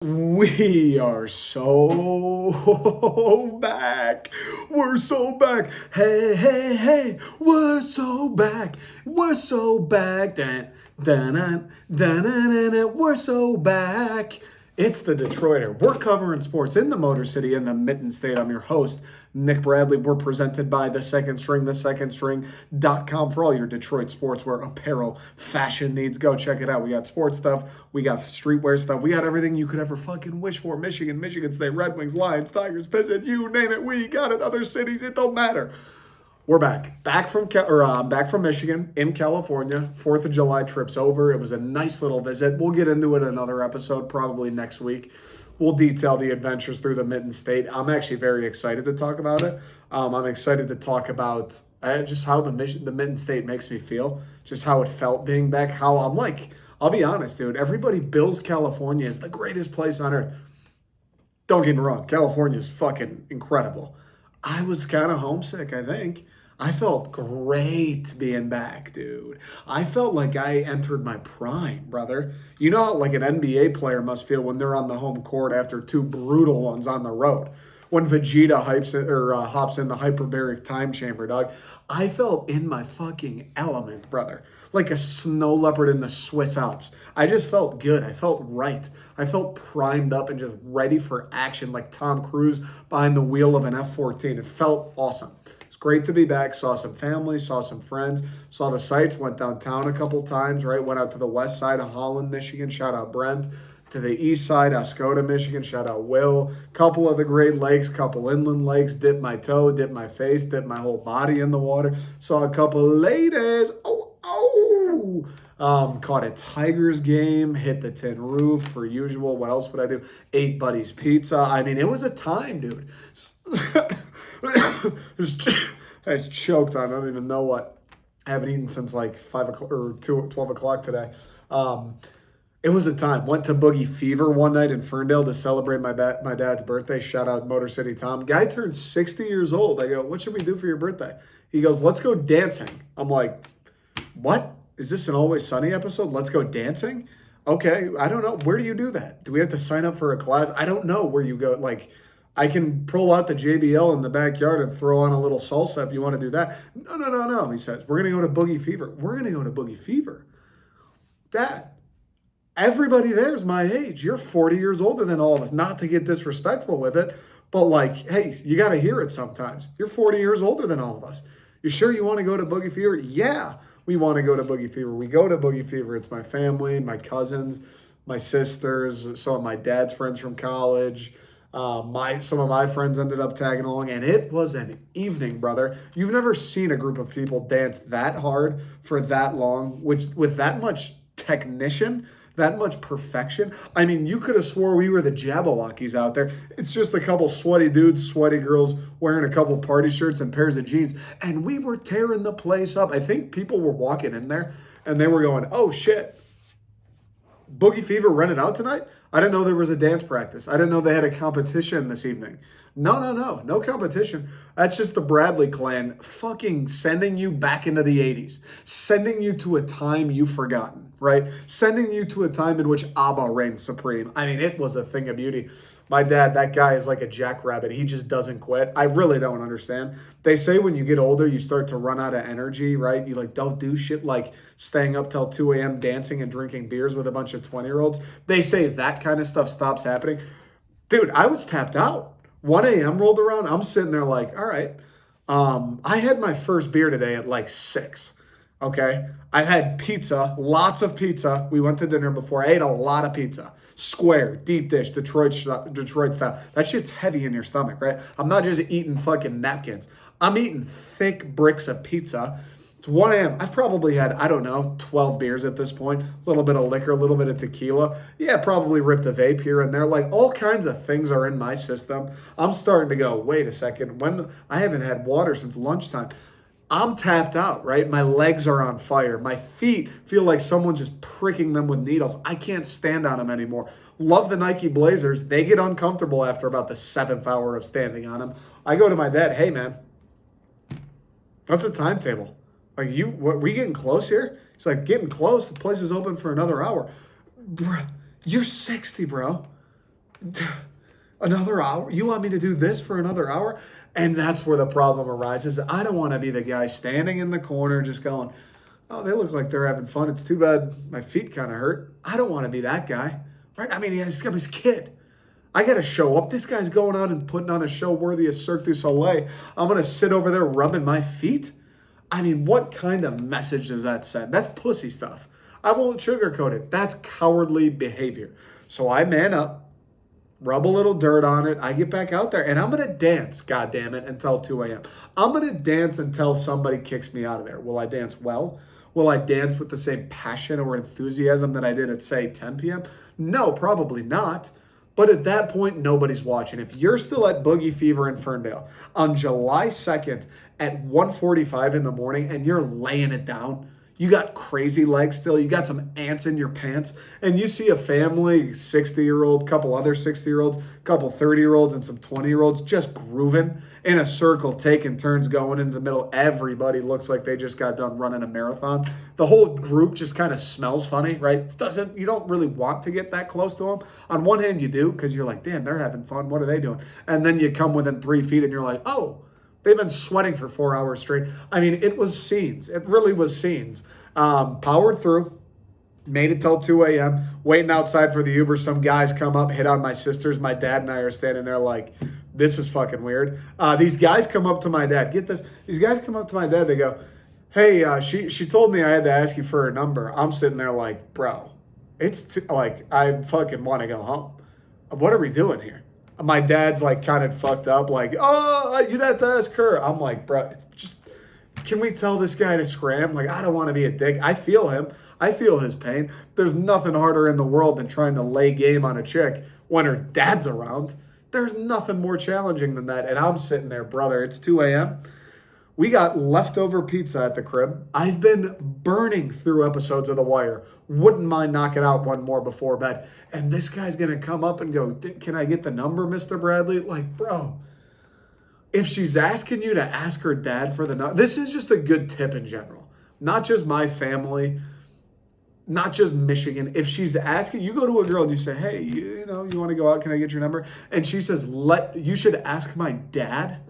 We are so back. We're so back. Hey, hey, hey. We're so back. We're so back. Dan, dan, dan, dan, dan, dan, dan. We're so back. It's the Detroiter. We're covering sports in the Motor City in the Mitten State. I'm your host, Nick Bradley. We're presented by The Second String, thesecondstring.com for all your Detroit sportswear, apparel, fashion needs. Go check it out. We got sports stuff. We got streetwear stuff. We got everything you could ever fucking wish for. Michigan State, Red Wings, Lions, Tigers, Pistons, you name it. We got it. Other cities, it don't matter. We're back from Michigan in California. 4th of July trip's over. It was a nice little visit. We'll get into it in another episode, probably next week. We'll detail the adventures through the Mitten State. I'm actually very excited to talk about it. I'm excited to talk about just how the Mitten State makes me feel, just how it felt being back. How I'm like, I'll be honest, dude. Everybody bills California as the greatest place on earth. Don't get me wrong, California is fucking incredible. I was kind of homesick, I think. I felt great being back, dude. I felt like I entered my prime, brother. You know how like an NBA player must feel when they're on the home court after two brutal ones on the road. When Vegeta hops in the hyperbaric time chamber, dog. I felt in my fucking element, brother. Like a snow leopard in the Swiss Alps. I just felt good. I felt right. I felt primed up and just ready for action like Tom Cruise behind the wheel of an F-14. It felt awesome. Great to be back. Saw some family, saw some friends, saw the sights, went downtown a couple times, right? Went out to the west side of Holland, Michigan. Shout out Brent. To the east side, Oscoda, Michigan. Shout out Will. Couple of the Great Lakes, couple inland lakes. Dipped my toe, dipped my face, dipped my whole body in the water. Saw a couple ladies. Caught a Tigers game, hit the tin roof per usual. What else would I do? Ate Buddy's Pizza. I mean, it was a time, dude. I was choked on. I don't even know what. I haven't eaten since like 5 o'clock or 12 o'clock today. It was a time. Went to Boogie Fever one night in Ferndale to celebrate my dad's birthday. Shout out Motor City Tom. Guy turned 60 years old. I go, what should we do for your birthday? He goes, let's go dancing. I'm like, what? Is this an Always Sunny episode? Let's go dancing? Okay, I don't know. Where do you do that? Do we have to sign up for a class? I don't know where you go. Like, I can pull out the JBL in the backyard and throw on a little salsa if you want to do that. No, he says. We're going to go to Boogie Fever. We're going to go to Boogie Fever. Dad, everybody there is my age. You're 40 years older than all of us. Not to get disrespectful with it, but like, hey, you got to hear it sometimes. You're 40 years older than all of us. You sure you want to go to Boogie Fever? Yeah, we want to go to Boogie Fever. We go to Boogie Fever. It's my family, my cousins, my sisters, some of my dad's friends from college. Some of my friends ended up tagging along, and it was an evening, brother. You've never seen a group of people dance that hard for that long, which with that much technician, that much perfection. I mean, you could have swore we were the Jabberwockies out there. It's just a couple sweaty dudes, sweaty girls wearing a couple party shirts and pairs of jeans, and we were tearing the place up. I think people were walking in there, and they were going, "Oh shit, Boogie Fever rented out tonight? I didn't know there was a dance practice. I didn't know they had a competition this evening." No competition. That's just the Bradley clan fucking sending you back into the 80s, sending you to a time you've forgotten, right? Sending you to a time in which ABBA reigned supreme. I mean, it was a thing of beauty. My dad, that guy is like a jackrabbit. He just doesn't quit. I really don't understand. They say when you get older, you start to run out of energy, right? You like don't do shit like staying up till 2 a.m. dancing and drinking beers with a bunch of 20-year-olds. They say that kind of stuff stops happening. Dude, I was tapped out. 1 a.m. rolled around. I'm sitting there like, all right. I had my first beer today at like 6. Okay. I had pizza, lots of pizza. We went to dinner before. I ate a lot of pizza. Square, deep dish, Detroit style. That shit's heavy in your stomach, right? I'm not just eating fucking napkins. I'm eating thick bricks of pizza. It's 1 a.m. I've probably had, I don't know, 12 beers at this point. A little bit of liquor, a little bit of tequila. Yeah, probably ripped a vape here and there. Like all kinds of things are in my system. I'm starting to go, wait a second. I haven't had water since lunchtime. I'm tapped out, right? My legs are on fire. My feet feel like someone's just pricking them with needles. I can't stand on them anymore. Love the Nike Blazers. They get uncomfortable after about the 7th hour of standing on them. I go to my dad, hey man, what's the timetable? Like we getting close here? He's like, getting close. The place is open for another hour. Bruh, you're 60, bro. Another hour? You want me to do this for another hour? And that's where the problem arises. I don't want to be the guy standing in the corner just going, oh, they look like they're having fun. It's too bad my feet kind of hurt. I don't want to be that guy, right? I mean, he's got his kid. I got to show up. This guy's going out and putting on a show worthy of Cirque du Soleil. I'm going to sit over there rubbing my feet? I mean, what kind of message does that send? That's pussy stuff. I won't sugarcoat it. That's cowardly behavior. So I man up, rub a little dirt on it. I get back out there, and I'm going to dance, goddammit, until 2 a.m. I'm going to dance until somebody kicks me out of there. Will I dance well? Will I dance with the same passion or enthusiasm that I did at, say, 10 p.m.? No, probably not. But at that point, nobody's watching. If you're still at Boogie Fever in Ferndale on July 2nd at 1:45 in the morning and you're laying it down, you got crazy legs still, you got some ants in your pants, and you see a family, 60-year-old, couple other 60-year-olds, couple 30-year-olds, and some 20-year-olds just grooving in a circle, taking turns going into the middle. Everybody looks like they just got done running a marathon. The whole group just kind of smells funny, right? You don't really want to get that close to them. On one hand, you do, because you're like, damn, they're having fun. What are they doing? And then you come within 3 feet and you're like, oh, they've been sweating for 4 hours straight. I mean, it was scenes. It really was scenes. Powered through, made it till 2 a.m., waiting outside for the Uber. Some guys come up, hit on my sisters. My dad and I are standing there like, this is fucking weird. These guys come up to my dad. Get this. These guys come up to my dad. They go, hey, she told me I had to ask you for her number. I'm sitting there like, bro, I fucking want to go home. What are we doing here? My dad's like kind of fucked up, like, oh, you'd have to ask her. I'm like, bro, just, can we tell this guy to scram? Like, I don't want to be a dick. I feel him. I feel his pain. There's nothing harder in the world than trying to lay game on a chick when her dad's around. There's nothing more challenging than that. And I'm sitting there, brother, it's 2 a.m. We got leftover pizza at the crib. I've been burning through episodes of The Wire. Wouldn't mind knocking out one more before bed. And this guy's going to come up and go, can I get the number, Mr. Bradley? Like, bro, if she's asking you to ask her dad for the number, this is just a good tip in general. Not just my family, not just Michigan. If she's asking, you go to a girl and you say, hey, you want to go out? Can I get your number? And she says, you should ask my dad.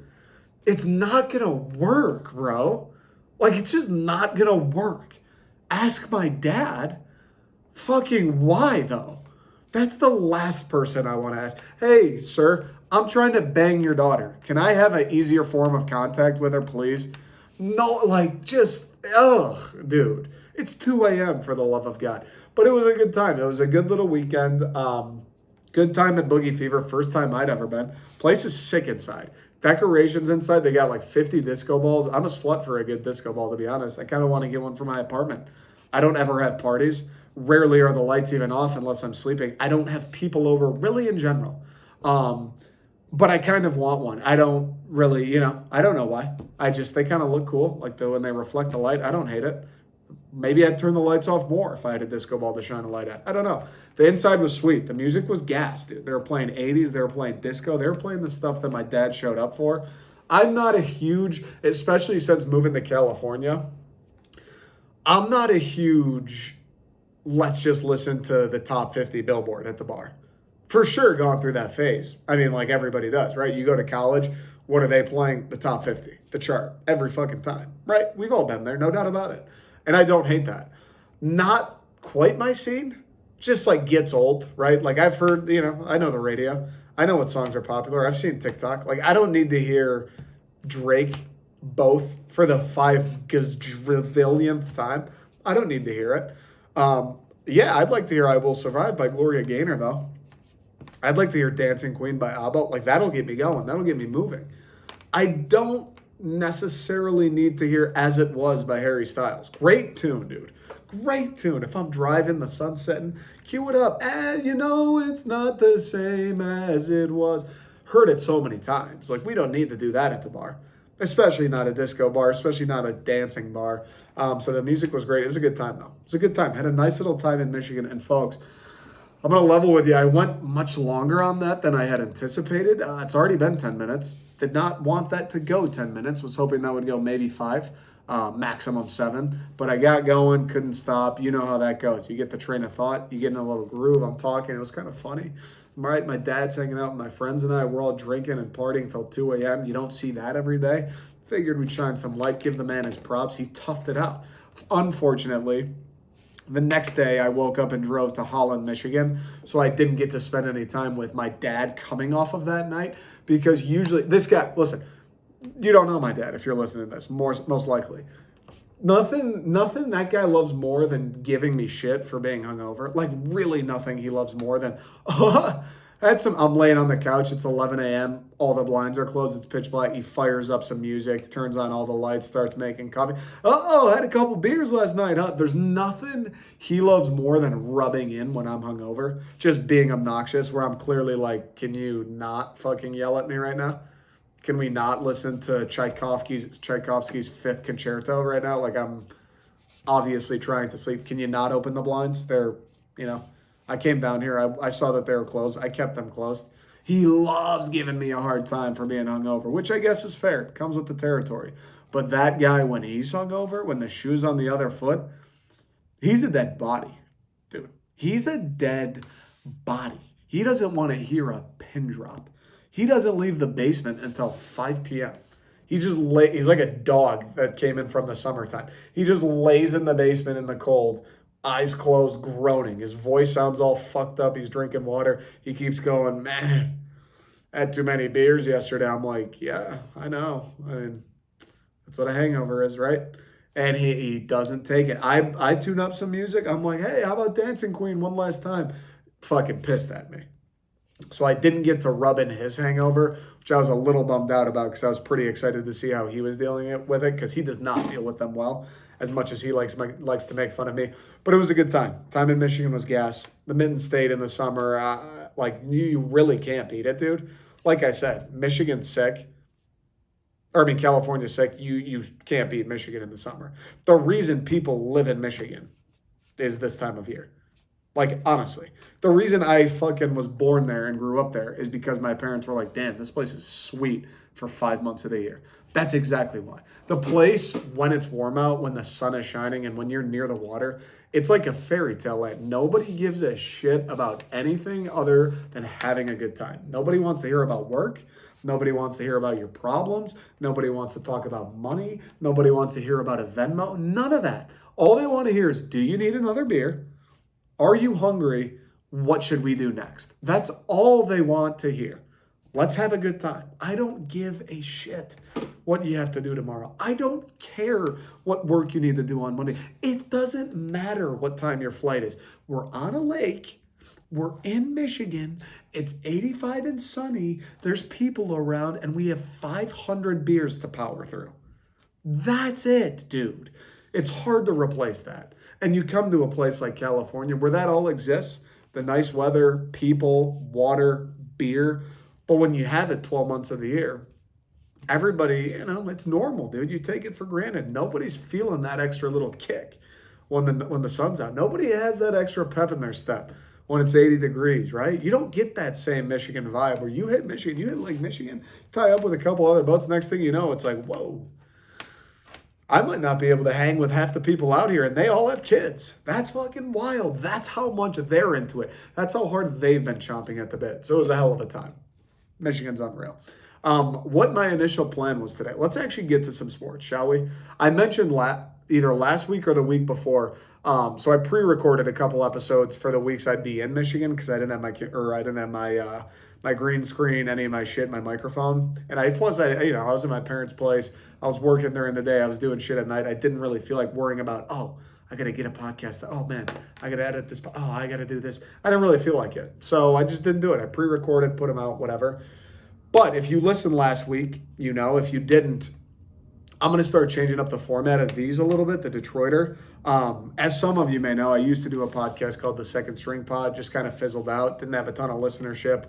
It's not going to work, bro. Like, it's just not going to work. Ask my dad? Fucking why, though? That's the last person I want to ask. Hey, sir, I'm trying to bang your daughter. Can I have an easier form of contact with her, please? No, like, just, ugh, dude. It's 2 a.m. for the love of God. But it was a good time. It was a good little weekend. Good time at Boogie Fever. First time I'd ever been. Place is sick inside. Decorations inside. They got like 50 disco balls. I'm a slut for a good disco ball, to be honest. I kind of want to get one for my apartment. I don't ever have parties. Rarely are the lights even off unless I'm sleeping. I don't have people over really in general. But I kind of want one. I don't really, I don't know why. They kind of look cool. Like when they reflect the light, I don't hate it. Maybe I'd turn the lights off more if I had a disco ball to shine a light at. I don't know. The inside was sweet. The music was gas, dude. They were playing 80s. They were playing disco. They were playing the stuff that my dad showed up for. I'm not a huge, especially since moving to California, I'm not a huge, let's just listen to the top 50 Billboard at the bar. For sure gone through that phase. I mean, like everybody does, right? You go to college, what are they playing? The top 50, the chart, every fucking time, right? We've all been there, no doubt about it. And I don't hate that. Not quite my scene, just like gets old, right? Like I've heard, I know the radio. I know what songs are popular. I've seen TikTok. Like I don't need to hear Drake both for the 5 gazillionth time. I don't need to hear it. Yeah, I'd like to hear I Will Survive by Gloria Gaynor, though. I'd like to hear Dancing Queen by ABBA. Like, that'll get me going. That'll get me moving. I don't necessarily need to hear As It Was by Harry Styles. Great tune, dude. Great tune. If I'm driving, the sun's setting, cue it up. It's not the same as it was. Heard it so many times. Like, we don't need to do that at the bar. Especially not a disco bar, especially not a dancing bar. So the music was great. It was a good time, though. It was a good time. Had a nice little time in Michigan. And folks, I'm going to level with you. I went much longer on that than I had anticipated. It's already been 10 minutes. Did not want that to go 10 minutes. Was hoping that would go maybe 5, maximum 7. But I got going, couldn't stop. You know how that goes. You get the train of thought. You get in a little groove. I'm talking. It was kind of funny. right? My dad's hanging out with my friends and I. We're all drinking and partying till 2 a.m. You don't see that every day. Figured we'd shine some light, give the man his props. He toughed it out. Unfortunately, the next day I woke up and drove to Holland, Michigan, so I didn't get to spend any time with my dad coming off of that night, because usually, this guy, listen, you don't know my dad if you're listening to this, most likely. Nothing that guy loves more than giving me shit for being hungover. Like, really nothing he loves more than, I'm laying on the couch, it's 11 a.m., all the blinds are closed, it's pitch black, he fires up some music, turns on all the lights, starts making coffee. Had a couple beers last night, huh? There's nothing he loves more than rubbing in when I'm hungover, just being obnoxious, where I'm clearly like, can you not fucking yell at me right now? Can we not listen to Tchaikovsky's Fifth Concerto right now? Like, I'm obviously trying to sleep. Can you not open the blinds? I came down here. I saw that they were closed. I kept them closed. He loves giving me a hard time for being hungover, which I guess is fair. It comes with the territory. But that guy, when he's hungover, when the shoe's on the other foot, he's a dead body, dude. He's a dead body. He doesn't want to hear a pin drop. He doesn't leave the basement until 5 p.m. He's like a dog that came in from the summertime. He just lays in the basement in the cold, eyes closed, groaning. His voice sounds all fucked up. He's drinking water. He keeps going, man, I had too many beers yesterday. I'm like, yeah, I know. I mean, that's what a hangover is, right? And he doesn't take it. I tune up some music. I'm like, hey, how about Dancing Queen one last time? Fucking pissed at me. So I didn't get to rub in his hangover, which I was a little bummed out about, because I was pretty excited to see how he was dealing with it, because he does not deal with them well, as much as he likes to make fun of me. But it was a good time. Time in Michigan was gas. The Mitten State in the summer, you really can't beat it, dude. Like I said, Michigan's sick. California's sick. You can't beat Michigan in the summer. The reason people live in Michigan is this time of year. Like, honestly, the reason I fucking was born there and grew up there is because my parents were like, damn, this place is sweet for 5 months of the year. That's exactly why. The place, when it's warm out, when the sun is shining, and when you're near the water, it's like a fairy tale land. Nobody gives a shit about anything other than having a good time. Nobody wants to hear about work. Nobody wants to hear about your problems. Nobody wants to talk about money. Nobody wants to hear about a Venmo. None of that. All they want to hear is, do you need another beer? Are you hungry? What should we do next? That's all they want to hear. Let's have a good time. I don't give a shit what you have to do tomorrow. I don't care what work you need to do on Monday. It doesn't matter what time your flight is. We're on a lake. We're in Michigan. It's 85 and sunny. There's people around, and we have 500 beers to power through. That's it, dude. It's hard to replace that. And you come to a place like California where that all exists, the nice weather, people, water, beer. But when you have it 12 months of the year, everybody, it's normal, dude. You take it for granted. Nobody's feeling that extra little kick when the sun's out. Nobody has that extra pep in their step when it's 80 degrees, right? You don't get that same Michigan vibe where you hit Michigan, you hit Lake Michigan, tie up with a couple other boats. Next thing you know, it's like, whoa. I might not be able to hang with half the people out here, and they all have kids. That's fucking wild. That's how much they're into it. That's how hard they've been chomping at the bit. So it was a hell of a time. Michigan's unreal. What my initial plan was today. Let's actually get to some sports, shall we? I mentioned either last week or the week before. So I pre-recorded a couple episodes for the weeks I'd be in Michigan, because I didn't have my green screen, any of my shit, my microphone. And I was in my parents' place. I was working during the day. I was doing shit at night. I didn't really feel like worrying about, I got to get a podcast. Oh, man, I got to edit this. I got to do this. I didn't really feel like it. So I just didn't do it. I pre-recorded, put them out, whatever. But if you listened last week, if you didn't, I'm going to start changing up the format of these a little bit, the Detroiter. As some of you may know, I used to do a podcast called The Second String Pod, just kind of fizzled out, didn't have a ton of listenership.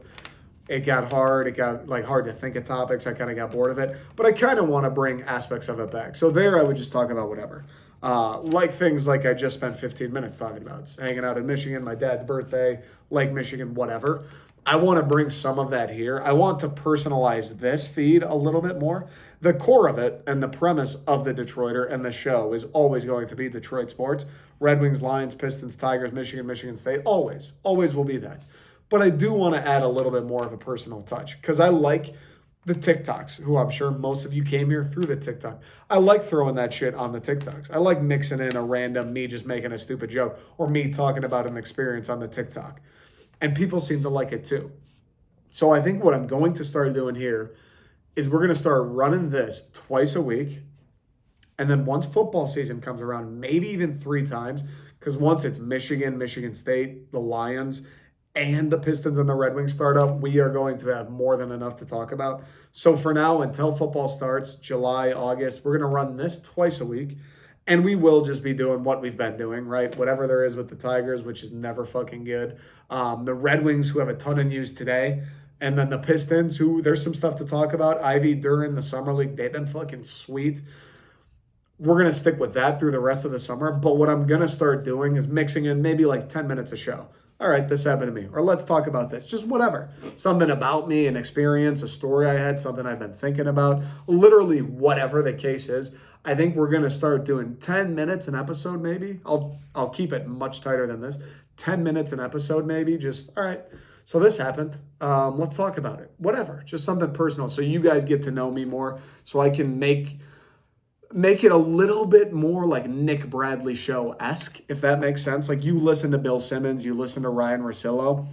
It got hard. It got hard to think of topics. I kind of got bored of it. But I kind of want to bring aspects of it back. So there I would just talk about whatever. Like things like I just spent 15 minutes talking about. It's hanging out in Michigan, my dad's birthday, Lake Michigan, whatever. I want to bring some of that here. I want to personalize this feed a little bit more. The core of it and the premise of the Detroiter and the show is always going to be Detroit sports. Red Wings, Lions, Pistons, Tigers, Michigan, Michigan State. Always will be that. But I do want to add a little bit more of a personal touch because I like the TikToks, who I'm sure most of you came here through the TikTok. I like throwing that shit on the TikToks. I like mixing in a random me just making a stupid joke or me talking about an experience on the TikTok. And people seem to like it too. So I think what I'm going to start doing here is we're going to start running this twice a week. And then once football season comes around, maybe even 3 times, because once it's Michigan, Michigan State, the Lions, and the Pistons and the Red Wings start up, we are going to have more than enough to talk about. So for now, until football starts, July, August, we're going to run this twice a week. And we will just be doing what we've been doing, right? Whatever there is with the Tigers, which is never fucking good. The Red Wings, who have a ton of news today. And then the Pistons, who there's some stuff to talk about. Ivy during the summer league, they've been fucking sweet. We're going to stick with that through the rest of the summer. But what I'm going to start doing is mixing in maybe like 10 minutes a show. All right, this happened to me. Or let's talk about this. Just whatever. Something about me, an experience, a story I had, something I've been thinking about. Literally whatever the case is. I think we're going to start doing 10 minutes an episode maybe. I'll keep it much tighter than this. 10 minutes an episode maybe. Just, all right, so this happened. Let's talk about it. Whatever. Just something personal so you guys get to know me more so I can make it a little bit more like Nick Bradley show-esque, if that makes sense. Like you listen to Bill Simmons, you listen to Ryan Russillo.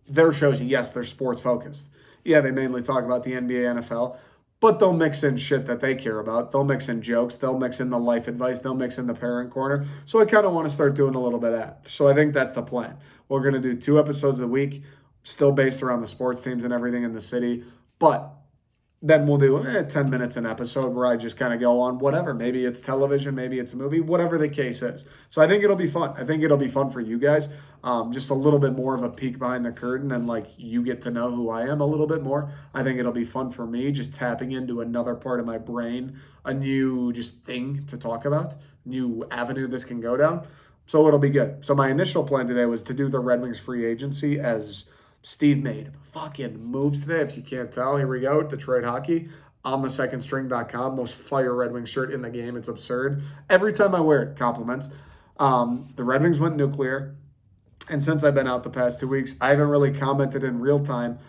Their shows, yes, they're sports focused. Yeah, they mainly talk about the NBA, NFL, but they'll mix in shit that they care about. They'll mix in jokes. They'll mix in the life advice. They'll mix in the parent corner. So I kind of want to start doing a little bit of that. So I think that's the plan. We're going to do 2 episodes a week, still based around the sports teams and everything in the city, but then we'll do 10 minutes an episode where I just kind of go on whatever. Maybe it's television, maybe it's a movie, whatever the case is. So I think it'll be fun. I think it'll be fun for you guys. Just a little bit more of a peek behind the curtain and like you get to know who I am a little bit more. I think it'll be fun for me just tapping into another part of my brain, a new just thing to talk about, new avenue this can go down. So it'll be good. So my initial plan today was to do the Red Wings free agency as Steve made fucking moves today. If you can't tell, here we go. Detroit Hockey on the secondstring.com. Most fire Red Wings shirt in the game. It's absurd. Every time I wear it, compliments. The Red Wings went nuclear. And since I've been out the past 2 weeks, I haven't really commented in real time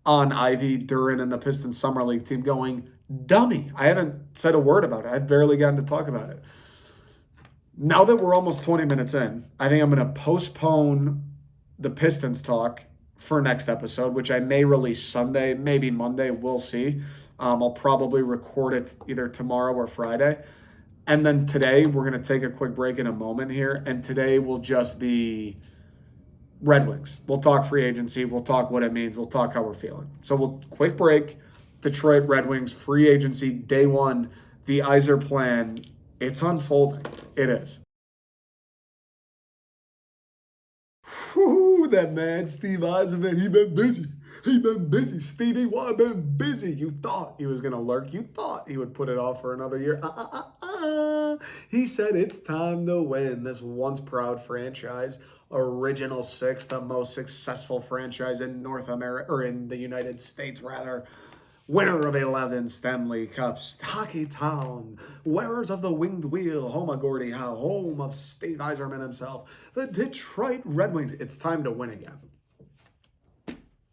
on Ivy, Duran, and the Pistons Summer League team going dummy. I haven't said a word about it. I've barely gotten to talk about it. Now that we're almost 20 minutes in, I think I'm going to postpone the Pistons talk for next episode, which I may release Sunday, maybe Monday. We'll see. I'll probably record it either tomorrow or Friday. And then today, we're going to take a quick break in a moment here. And today will just be Red Wings. We'll talk free agency. We'll talk what it means. We'll talk how we're feeling. So we'll quick break. Detroit Red Wings free agency day 1. The Yzerplan. It's unfolding. It is. Whoo, that man, Steve Yzerman, he been busy. He been busy. Stevie Y been busy. You thought he was going to lurk. You thought he would put it off for another year. He said it's time to win this once proud franchise. Original 6, the most successful franchise in North America, or in the United States, rather. Winner of 11 Stanley Cups, Hockeytown, wearers of the winged wheel, home of Gordie Howe, home of Steve Yzerman himself, the Detroit Red Wings. It's time to win again.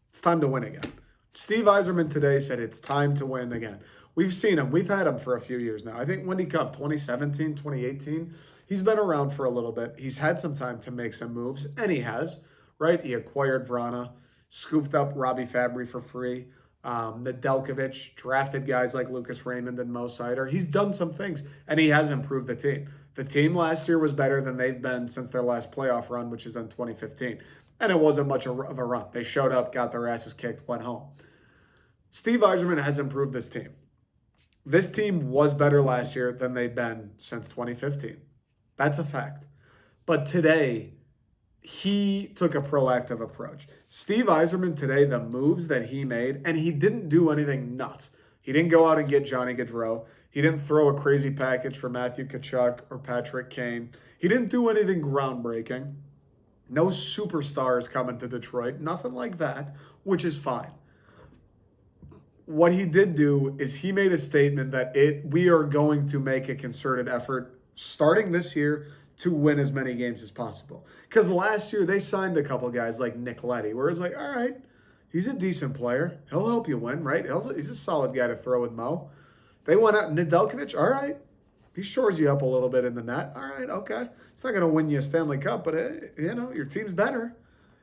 It's time to win again. Steve Yzerman today said it's time to win again. We've seen him. We've had him for a few years now. I think when he come 2017, 2018, he's been around for a little bit. He's had some time to make some moves, and he has, right? He acquired Vrana, scooped up Robbie Fabry for free. Nedeljkovic, drafted guys like Lucas Raymond and Mo Sider. He's done some things, and he has improved the team. The team last year was better than they've been since their last playoff run, which is in 2015. And it wasn't much of a run. They showed up, got their asses kicked, went home. Steve Yzerman has improved this team. This team was better last year than they've been since 2015. That's a fact. But today, he took a proactive approach. Steve Yzerman today, the moves that he made, and he didn't do anything nuts. He didn't go out and get Johnny Gaudreau. He didn't throw a crazy package for Matthew Tkachuk or Patrick Kane. He didn't do anything groundbreaking. No superstars coming to Detroit. Nothing like that, which is fine. What he did do is he made a statement that we are going to make a concerted effort starting this year to win as many games as possible. Because last year they signed a couple guys like Nick Leddy, where it's like, all right, he's a decent player. He'll help you win, right? He's a solid guy to throw with Mo. They went out, Nedeljkovic, all right. He shores you up a little bit in the net. All right, okay. It's not going to win you a Stanley Cup, but, your team's better.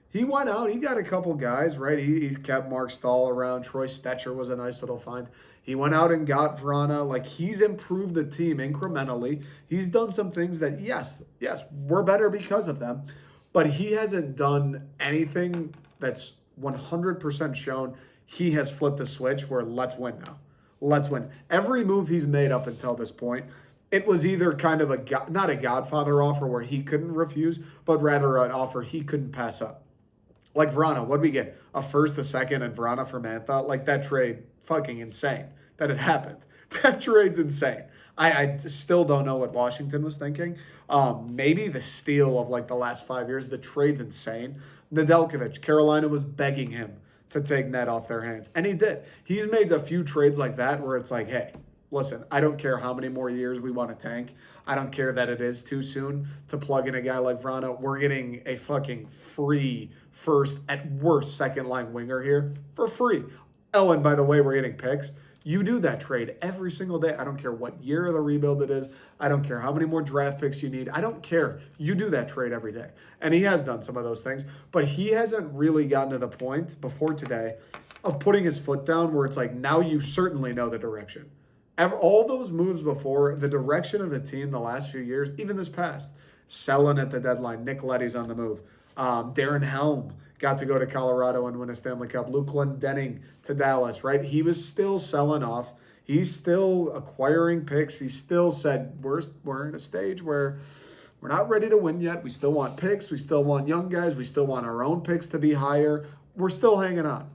He went out. He got a couple guys, right? He's kept Mark Stahl around. Troy Stetcher was a nice little find. He went out and got Vrana. Like, he's improved the team incrementally. He's done some things that, yes, we're better because of them. But he hasn't done anything that's 100% shown he has flipped the switch where let's win now. Let's win. Every move he's made up until this point, it was either kind of not a Godfather offer where he couldn't refuse, but rather an offer he couldn't pass up. Like Vrana, what did we get? A first, a second, and Vrana for Mantha? Like, that trade, fucking insane that it happened. That trade's insane. I still don't know what Washington was thinking. Maybe the steal of, like, the last 5 years. The trade's insane. Nedeljkovic, Carolina was begging him to take net off their hands, and he did. He's made a few trades like that where it's like, hey, listen, I don't care how many more years we want to tank. I don't care that it is too soon to plug in a guy like Vrana. We're getting a fucking free first, at worst, second-line winger here for free. Oh, and by the way, we're getting picks. You do that trade every single day. I don't care what year of the rebuild it is. I don't care how many more draft picks you need. I don't care. You do that trade every day. And he has done some of those things. But he hasn't really gotten to the point before today of putting his foot down where it's like, now you certainly know the direction. All those moves before, the direction of the team the last few years, even this past, selling at the deadline, Nick Leddy's on the move. Darren Helm got to go to Colorado and win a Stanley Cup. Luke Glendening to Dallas, right? He was still selling off. He's still acquiring picks. He still said, we're in a stage where we're not ready to win yet. We still want picks. We still want young guys. We still want our own picks to be higher. We're still hanging on.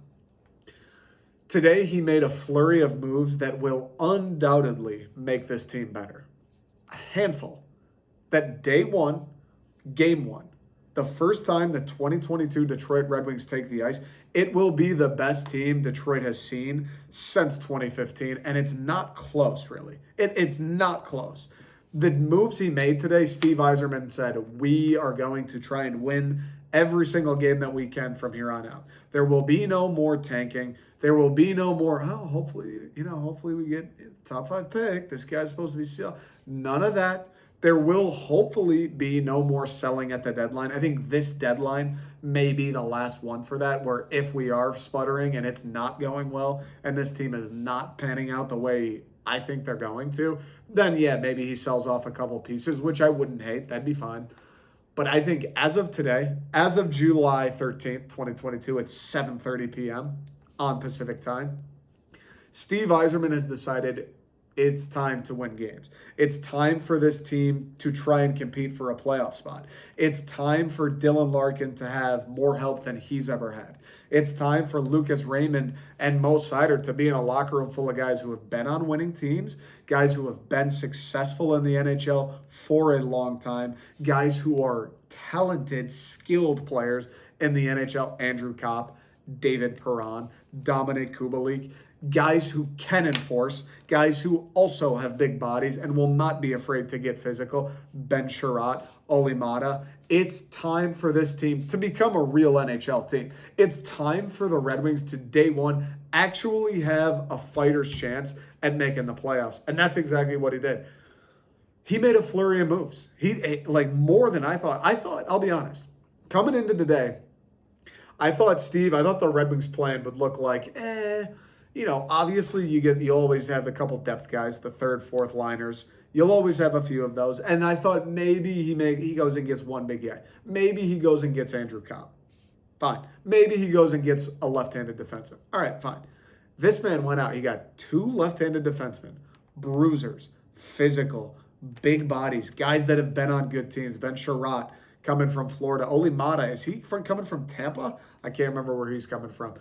Today, he made a flurry of moves that will undoubtedly make this team better. A handful. That day one, game one, the first time the 2022 Detroit Red Wings take the ice, it will be the best team Detroit has seen since 2015, and it's not close, really. It's not close. The moves he made today, Steve Yzerman said, we are going to try and win every single game that we can from here on out. There will be no more tanking. There will be no more, hopefully we get top 5 pick. This guy's supposed to be sealed. None of that. There will hopefully be no more selling at the deadline. I think this deadline may be the last one for that, where if we are sputtering and it's not going well and this team is not panning out the way I think they're going to, then yeah, maybe he sells off a couple pieces, which I wouldn't hate. That'd be fine. But I think as of today, as of July 13th, 2022, at 7:30 p.m. on Pacific time, Steve Yzerman has decided it's time to win games. It's time for this team to try and compete for a playoff spot. It's time for Dylan Larkin to have more help than he's ever had. It's time for Lucas Raymond and Mo Seider to be in a locker room full of guys who have been on winning teams, guys who have been successful in the NHL for a long time, guys who are talented, skilled players in the NHL. Andrew Kopp, David Perron, Dominik Kubalik, guys who can enforce, guys who also have big bodies and will not be afraid to get physical. Ben Sherratt, Olimata. It's time for this team to become a real NHL team. It's time for the Red Wings to, day one, actually have a fighter's chance at making the playoffs. And that's exactly what he did. He made a flurry of moves. More than I thought. I'll be honest, coming into today, I thought the Red Wings plan would look like, obviously you always have a couple depth guys, the third, fourth liners. You'll always have a few of those. And I thought maybe he goes and gets one big guy. Maybe he goes and gets Andrew Kopp. Fine. Maybe he goes and gets a left-handed defenseman. All right, fine. This man went out. He got 2 left-handed defensemen, bruisers, physical, big bodies, guys that have been on good teams. Ben Sherratt coming from Florida. Olimata, is he coming from Tampa? I can't remember where he's coming from.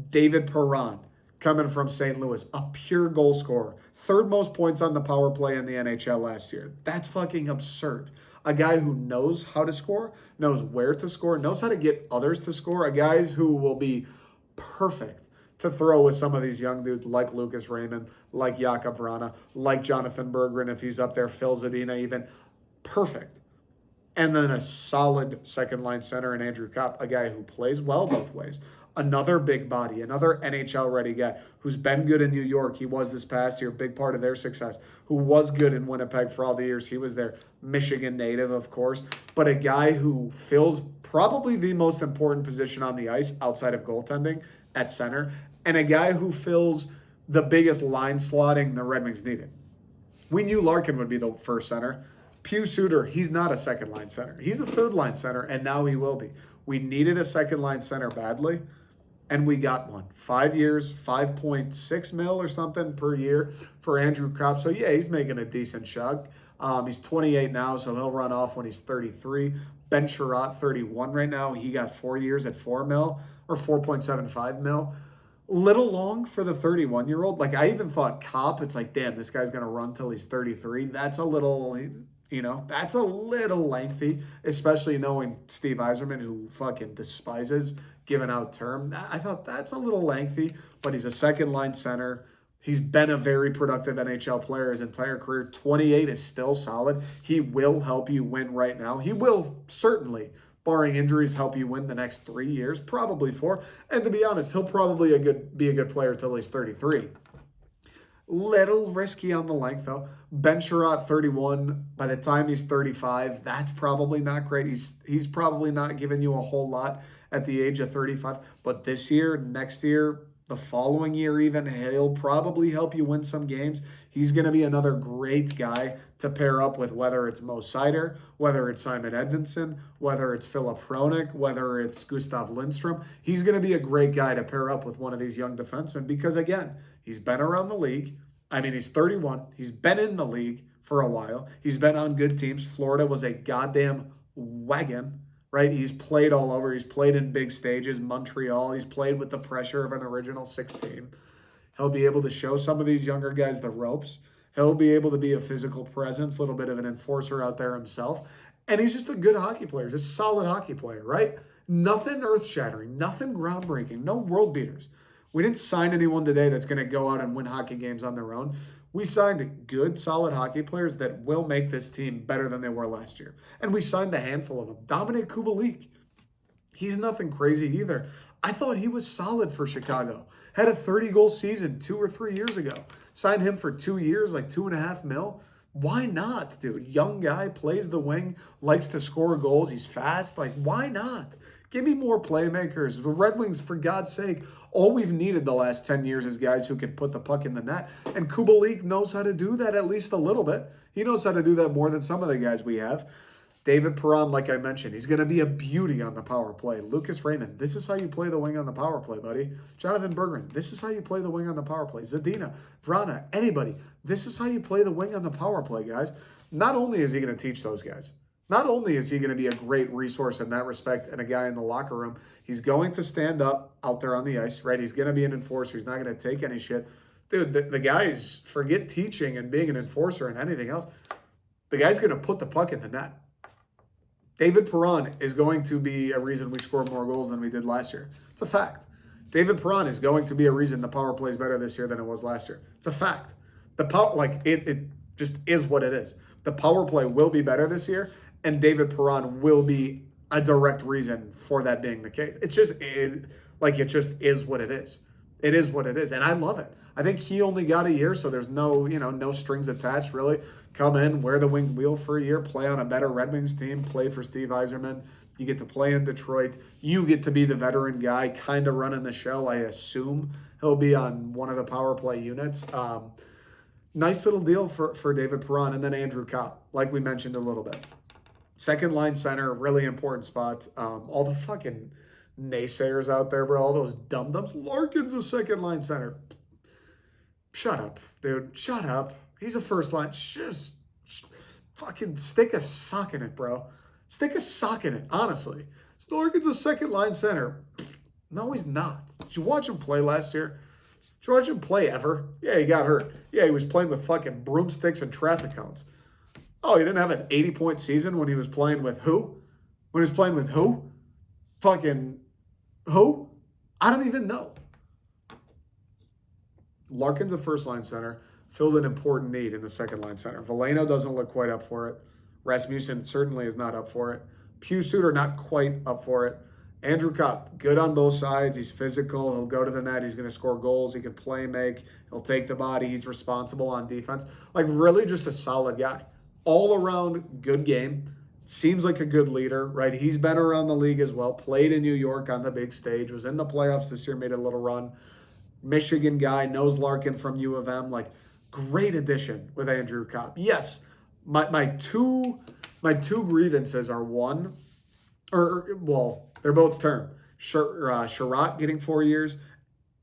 David Perron coming from St. Louis, a pure goal scorer. 3rd most points on the power play in the NHL last year. That's fucking absurd. A guy who knows how to score, knows where to score, knows how to get others to score. A guy who will be perfect to throw with some of these young dudes like Lucas Raymond, like Jakub Vrana, like Jonathan Berggren if he's up there, Phil Zadina even. Perfect. And then a solid second line center in Andrew Kopp, a guy who plays well both ways. Another big body, another NHL ready guy who's been good in New York. He was this past year, big part of their success, who was good in Winnipeg for all the years he was there. Michigan native, of course, but a guy who fills probably the most important position on the ice outside of goaltending at center, and a guy who fills the biggest line slotting the Red Wings needed. We knew Larkin would be the first center. Pius Suter, he's not a second line center. He's a third line center, and now he will be. We needed a second line center badly, and we got one. 5 years, 5.6 mil or something per year for Andrew Kopp. So yeah, he's making a decent chunk. He's 28 now, so he'll run off when he's 33. Ben Sherratt, 31 right now. He got 4 years at 4 mil or 4.75 mil. Little long for the 31-year-old. Like, I even thought Kopp, it's like, damn, this guy's going to run till he's 33. That's a little, that's a little lengthy, especially knowing Steve Yzerman, who fucking despises giving out term. I thought that's a little lengthy, but he's a second-line center. He's been a very productive NHL player his entire career. 28 is still solid. He will help you win right now. He will certainly, barring injuries, help you win the next 3 years, probably 4. And to be honest, he'll probably be a good player till he's 33. Little risky on the length, though. Ben Sherratt, 31. By the time he's 35, that's probably not great. He's probably not giving you a whole lot at the age of 35. But this year, next year, the following year even, he'll probably help you win some games. He's going to be another great guy to pair up with, whether it's Mo Seider, whether it's Simon Edvinsson, whether it's Philip Hronek, whether it's Gustav Lindstrom. He's going to be a great guy to pair up with one of these young defensemen because, again, he's been around the league. I mean, he's 31. He's been in the league for a while. He's been on good teams. Florida was a goddamn wagon, right? He's played all over. He's played in big stages, Montreal. He's played with the pressure of an original 16. He'll be able to show some of these younger guys the ropes. He'll be able to be a physical presence, a little bit of an enforcer out there himself. And he's just a good hockey player. He's a solid hockey player, right? Nothing earth-shattering, nothing groundbreaking, no world beaters. We didn't sign anyone today that's going to go out and win hockey games on their own. We signed good, solid hockey players that will make this team better than they were last year. And we signed a handful of them. Dominic Kubalik, he's nothing crazy either. I thought he was solid for Chicago. Had a 30-goal season 2 or 3 years ago. Signed him for 2 years, like $2.5 million. Why not, dude? Young guy, plays the wing, likes to score goals. He's fast. Like, why not? Give me more playmakers. The Red Wings, for God's sake, all we've needed the last 10 years is guys who can put the puck in the net. And Kubalik knows how to do that at least a little bit. He knows how to do that more than some of the guys we have. David Perron, like I mentioned, he's going to be a beauty on the power play. Lucas Raymond, this is how you play the wing on the power play, buddy. Jonathan Berggren, this is how you play the wing on the power play. Zadina, Vrana, anybody, this is how you play the wing on the power play, guys. Not only is he going to teach those guys, not only is he going to be a great resource in that respect and a guy in the locker room, he's going to stand up out there on the ice, right? He's going to be an enforcer. He's not going to take any shit. Dude, the guys, forget teaching and being an enforcer and anything else. The guy's going to put the puck in the net. David Perron is going to be a reason we scored more goals than we did last year. It's a fact. David Perron is going to be a reason the power play is better this year than it was last year. It's a fact. The power, it just is what it is. The power play will be better this year, and David Perron will be a direct reason for that being the case. It just is what it is. It is what it is, and I love it. I think he only got a year, so there's no strings attached, really. Come in, wear the winged wheel for a year, play on a better Red Wings team, play for Steve Yzerman. You get to play in Detroit. You get to be the veteran guy, kind of running the show. I assume he'll be on one of the power play units. Nice little deal for David Perron. And then Andrew Kopp, like we mentioned a little bit. Second line center, really important spot. All the fucking naysayers out there, bro, all those dum-dums. Larkin's a second line center. Shut up, dude. Shut up. He's a first line. Just fucking stick a sock in it, bro. Stick a sock in it, honestly. Larkin's a second line center. No, he's not. Did you watch him play last year? Did you watch him play ever? Yeah, he got hurt. Yeah, he was playing with fucking broomsticks and traffic cones. Oh, he didn't have an 80-point season when he was playing with who? When he was playing with who? Fucking who? I don't even know. Larkin's a first line center. Filled an important need in the second line center. Veleno doesn't look quite up for it. Rasmussen certainly is not up for it. Suter not quite up for it. Andrew Kopp, good on both sides. He's physical. He'll go to the net. He's going to score goals. He can play make. He'll take the body. He's responsible on defense. Like, really just a solid guy. All around good game. Seems like a good leader, right? He's been around the league as well. Played in New York on the big stage. Was in the playoffs this year. Made a little run. Michigan guy. Knows Larkin from U of M. Like, great addition with Andrew Kopp. Yes, my two grievances are one, they're both term. Sherratt getting 4 years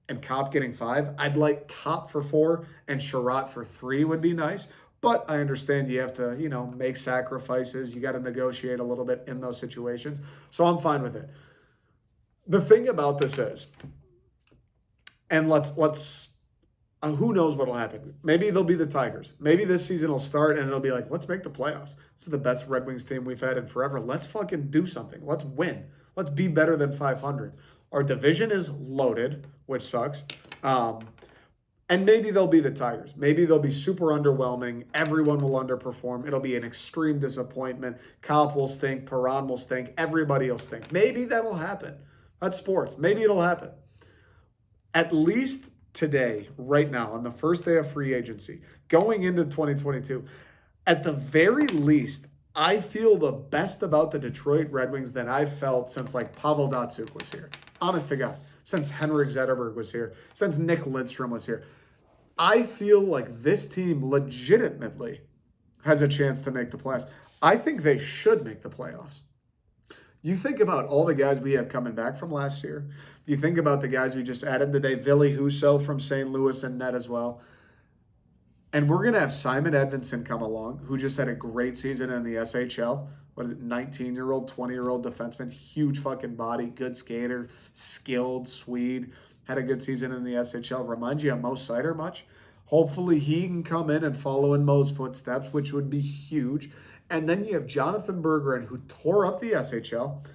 and Kopp getting 5. I'd like Kopp for 4 and Sherratt for 3 would be nice. But I understand you have to, make sacrifices. You got to negotiate a little bit in those situations. So I'm fine with it. The thing about this is, and who knows what will happen? Maybe they'll be the Tigers. Maybe this season will start and it'll be like, let's make the playoffs. This is the best Red Wings team we've had in forever. Let's fucking do something. Let's win. Let's be better than 500. Our division is loaded, which sucks. And maybe they'll be the Tigers. Maybe they'll be super underwhelming. Everyone will underperform. It'll be an extreme disappointment. Kopp will stink. Perron will stink. Everybody will stink. Maybe that'll happen. That's sports. Maybe it'll happen. At least today, right now, on the first day of free agency, going into 2022, at the very least, I feel the best about the Detroit Red Wings than I've felt since like Pavel Datsyuk was here. Honest to God. Since Henrik Zetterberg was here. Since Nick Lidstrom was here. I feel like this team legitimately has a chance to make the playoffs. I think they should make the playoffs. You think about all the guys we have coming back from last year. You think about the guys we just added today, Ville Husso from St. Louis and net as well. And we're going to have Simon Edvinsson come along, who just had a great season in the SHL. What is it, 19-year-old, 20-year-old defenseman, huge fucking body, good skater, skilled, Swede, had a good season in the SHL. Reminds you of Mo Seider much? Hopefully he can come in and follow in Mo's footsteps, which would be huge. And then you have Jonathan Berggren, who tore up the SHL,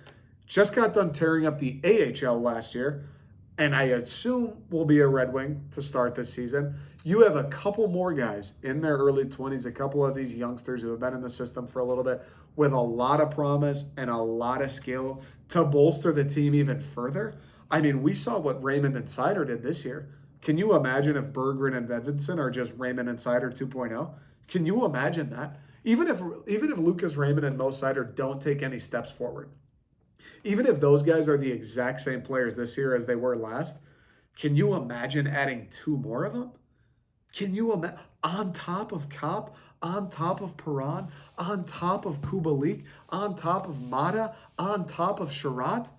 just got done tearing up the AHL last year, and I assume will be a Red Wing to start this season. You have a couple more guys in their early 20s, a couple of these youngsters who have been in the system for a little bit with a lot of promise and a lot of skill to bolster the team even further. I mean, we saw what Raymond and Seider did this year. Can you imagine if Berggren and Edvinsson are just Raymond and Seider 2.0? Can you imagine that? Even if Lucas Raymond and Mo Seider don't take any steps forward, even if those guys are the exact same players this year as they were last, can you imagine adding 2 more of them? Can you imagine, on top of Kopp, on top of Perron, on top of Kubalik, on top of Mata, on top of Sherratt?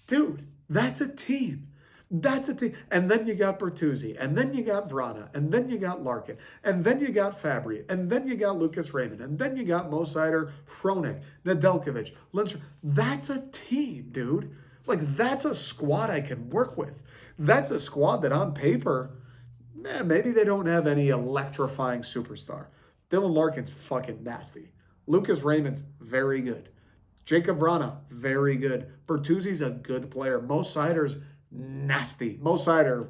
Dude, that's a team. That's a team. And then you got Bertuzzi, and then you got Vrana, and then you got Larkin, and then you got Fabry, and then you got Lucas Raymond, and then you got Mo Seider, Hronek, Nedeljkovic, Lindstrom. That's a team, dude. Like, that's a squad I can work with. That's a squad that on paper, maybe they don't have any electrifying superstar. Dylan Larkin's fucking nasty. Lucas Raymond's very good. Jacob Vrana, very good. Bertuzzi's a good player. Mo Seider's nasty. Mo Seider,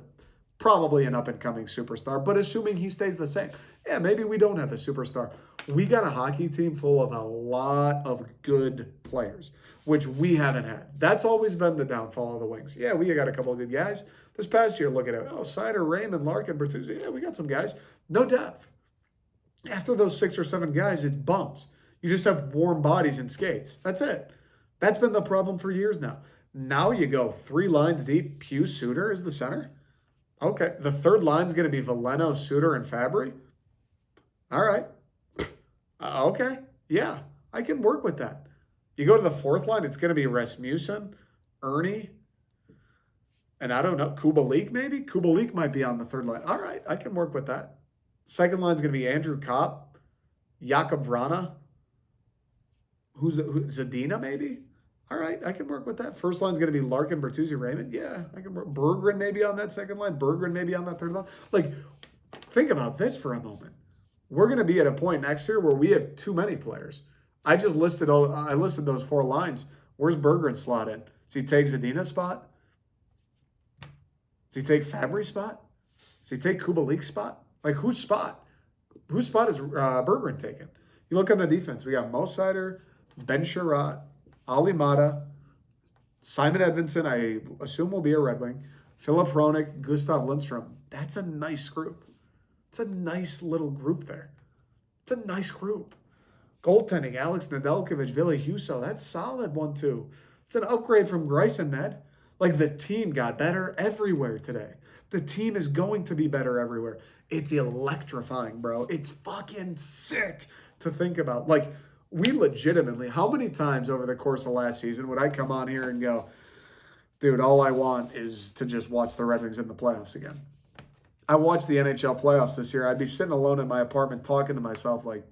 probably an up-and-coming superstar, but assuming he stays the same. Yeah, maybe we don't have a superstar. We got a hockey team full of a lot of good players, which we haven't had. That's always been the downfall of the Wings. Yeah, we got a couple of good guys. This past year, look at it. Oh, Seider, Raymond, Larkin, Bertuzzi. Yeah, we got some guys. No depth. After those 6 or 7 guys, it's bums. You just have warm bodies and skates. That's it. That's been the problem for years now. Now you go 3 lines deep. Suter is the center. Okay. The third line's going to be Veleno, Suter, and Fabry. All right. Okay. Yeah, I can work with that. You go to the fourth line, it's going to be Rasmussen, Ernie, and I don't know, Kubalik maybe? Kubalik might be on the third line. All right, I can work with that. Second line's going to be Andrew Kopp, Jakub Vrana, Zadina maybe? All right, I can work with that. First line's going to be Larkin, Bertuzzi, Raymond. Yeah, I can work. Berggren maybe on that second line. Berggren maybe on that third line. Like, think about this for a moment. We're going to be at a point next year where we have too many players. I listed those 4 lines. Where's Berggren slot in? Does he take Zadina's spot? Does he take Fabry's spot? Does he take Kubalik's spot? Like, whose spot? Whose spot is Berggren taking? You look on the defense, we got Mo Sider, Ben Sherratt, Ali Mata, Simon Edvinson, I assume will be a Red Wing, Philip Hronik, Gustav Lindstrom. That's a nice group. It's a nice little group there. It's a nice group. Goaltending, Alex Nedeljkovic, Ville Husso. That's solid 1-2. It's an upgrade from Greiss, Ned. Like, the team got better everywhere today. The team is going to be better everywhere. It's electrifying, bro. It's fucking sick to think about. Like, we legitimately, how many times over the course of last season would I come on here and go, dude, all I want is to just watch the Red Wings in the playoffs again. I watched the NHL playoffs this year. I'd be sitting alone in my apartment talking to myself like,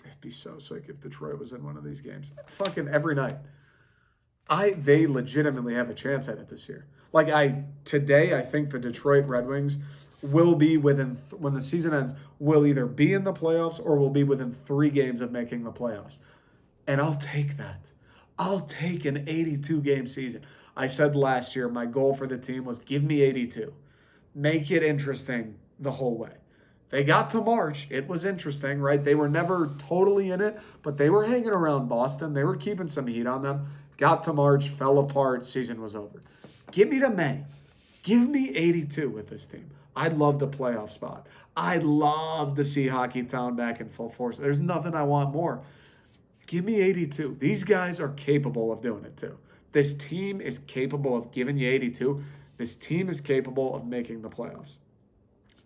it'd be so sick if Detroit was in one of these games. Fucking every night. They legitimately have a chance at it this year. Like, today, I think the Detroit Red Wings will be within, when the season ends, will either be in the playoffs or will be within 3 games of making the playoffs. And I'll take that. I'll take an 82-game season. I said last year my goal for the team was give me 82. Make it interesting the whole way. They got to March. It was interesting, right? They were never totally in it, but they were hanging around Boston. They were keeping some heat on them. Got to March, fell apart, season was over. Give me to May. Give me 82 with this team. I'd love the playoff spot. I'd love to see Hockeytown back in full force. There's nothing I want more. Give me 82. These guys are capable of doing it too. This team is capable of giving you 82. This team is capable of making the playoffs.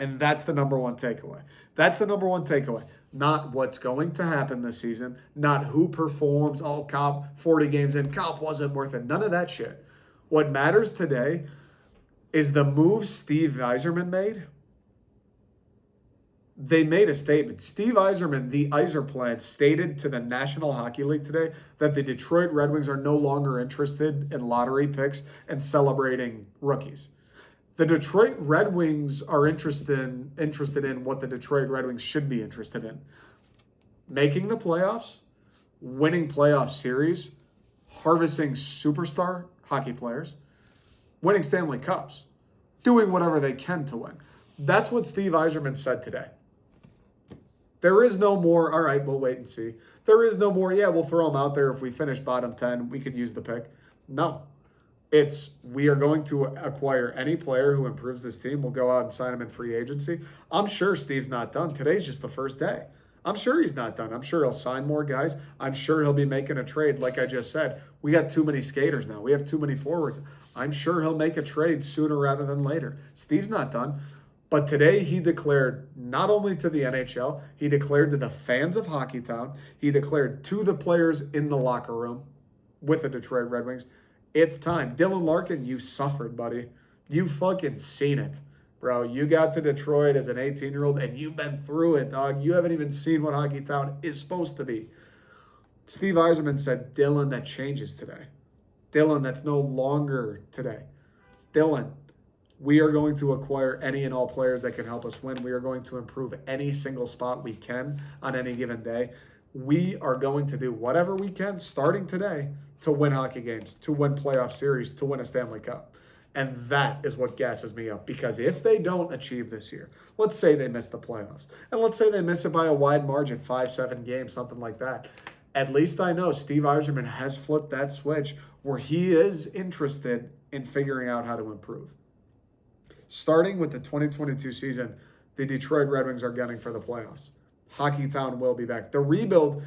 And that's the number one takeaway. That's the number one takeaway. Not what's going to happen this season. Not who performs. Oh, Cobb, 40 games in. Cobb wasn't worth it. None of that shit. What matters today is the move Steve Yzerman made. They made a statement. Steve Yzerman, the Yzerplan, stated to the National Hockey League today that the Detroit Red Wings are no longer interested in lottery picks and celebrating rookies. The Detroit Red Wings are interested in what the Detroit Red Wings should be interested in. Making the playoffs, winning playoff series, harvesting superstar hockey players, winning Stanley Cups, doing whatever they can to win. That's what Steve Yzerman said today. There is no more, all right, we'll wait and see. There is no more, yeah, we'll throw them out there. If we finish bottom 10, we could use the pick. No. It's, we are going to acquire any player who improves this team. We'll go out and sign him in free agency. I'm sure Steve's not done. Today's just the first day. I'm sure he's not done. I'm sure he'll sign more guys. I'm sure he'll be making a trade. Like I just said, we got too many skaters now. We have too many forwards. I'm sure he'll make a trade sooner rather than later. Steve's not done. But today he declared not only to the NHL, he declared to the fans of Hockeytown, he declared to the players in the locker room with the Detroit Red Wings, it's time. Dylan Larkin, you suffered, buddy. You fucking seen it, bro. You got to Detroit as an 18-year-old and you've been through it, dog. You haven't even seen what Hockeytown is supposed to be. Steve Yzerman said, Dylan, that changes today. Dylan, that's no longer today. Dylan, we are going to acquire any and all players that can help us win. We are going to improve any single spot we can on any given day. We are going to do whatever we can starting today to win hockey games, to win playoff series, to win a Stanley Cup. And that is what gasses me up, because if they don't achieve this year, let's say they miss the playoffs, and let's say they miss it by a wide margin, 5-7 games, something like that. At least I know Steve Yzerman has flipped that switch where he is interested in figuring out how to improve. Starting with the 2022 season, the Detroit Red Wings are gunning for the playoffs. Hockeytown will be back. The rebuild,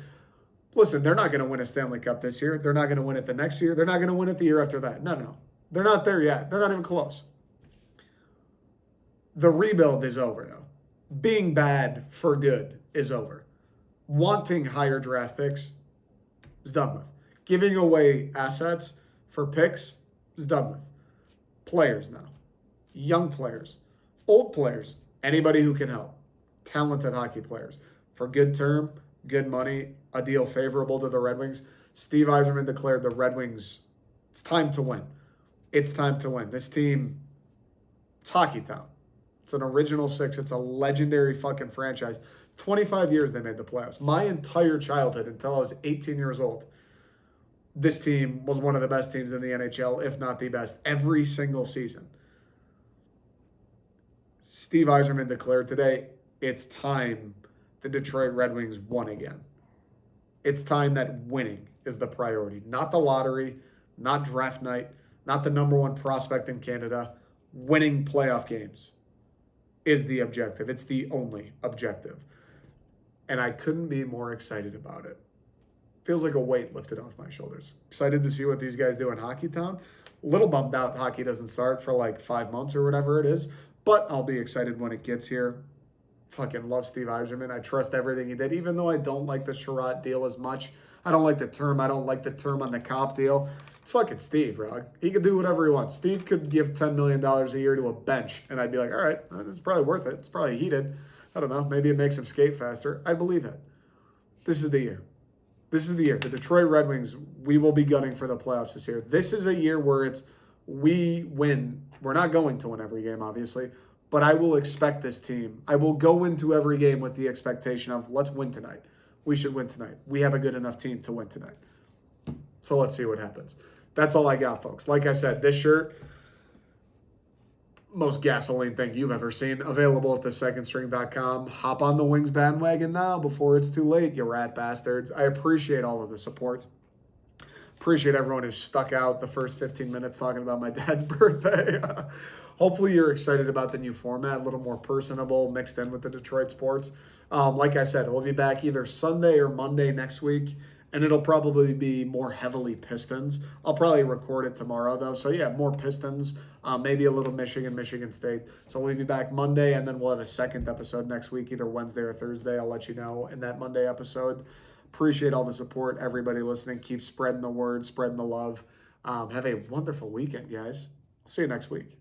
listen, they're not going to win a Stanley Cup this year. They're not going to win it the next year. They're not going to win it the year after that. No. They're not there yet. They're not even close. The rebuild is over, though. Being bad for good is over. Wanting higher draft picks is done with. Giving away assets for picks is done with. Players now. Young players, old players, anybody who can help, talented hockey players. For good term, good money, a deal favorable to the Red Wings. Steve Yzerman declared the Red Wings, it's time to win. It's time to win. This team, it's Hockeytown. It's an original six. It's a legendary fucking franchise. 25 years they made the playoffs. My entire childhood until I was 18 years old, this team was one of the best teams in the NHL, if not the best, every single season. Steve Yzerman declared today, it's time the Detroit Red Wings won again. It's time that winning is the priority, not the lottery, not draft night, not the number one prospect in Canada. Winning playoff games is the objective. It's the only objective. And I couldn't be more excited about it. Feels like a weight lifted off my shoulders. Excited to see what these guys do in Hockeytown. A little bummed out hockey doesn't start for like 5 months or whatever it is, but I'll be excited when it gets here. Fucking love Steve Yzerman. I trust everything he did, even though I don't like the Sherrod deal as much. I don't like the term. I don't like the term on the cop deal. It's fucking Steve, bro. He could do whatever he wants. Steve could give $10 million a year to a bench, and I'd be like, all right, this is probably worth it. It's probably heated. I don't know. Maybe it makes him skate faster. I believe it. This is the year. This is the year. The Detroit Red Wings, we will be gunning for the playoffs this year. This is a year where it's we win. We're not going to win every game, obviously, but I will expect this team. I will go into every game with the expectation of let's win tonight. We should win tonight. We have a good enough team to win tonight. So let's see what happens. That's all I got, folks. Like I said, this shirt, most gasoline thing you've ever seen, available at thesecondstring.com. Hop on the Wings bandwagon now before it's too late, you rat bastards. I appreciate all of the support. Appreciate everyone who stuck out the first 15 minutes talking about my dad's birthday. Hopefully you're excited about the new format, a little more personable, mixed in with the Detroit sports. Like I said, we'll be back either Sunday or Monday next week, and it'll probably be more heavily Pistons. I'll probably record it tomorrow, though. So, yeah, more Pistons, maybe a little Michigan State. So we'll be back Monday, and then we'll have a second episode next week, either Wednesday or Thursday. I'll let you know in that Monday episode. Appreciate all the support, everybody listening. Keep spreading the word, spreading the love. Have a wonderful weekend, guys. See you next week.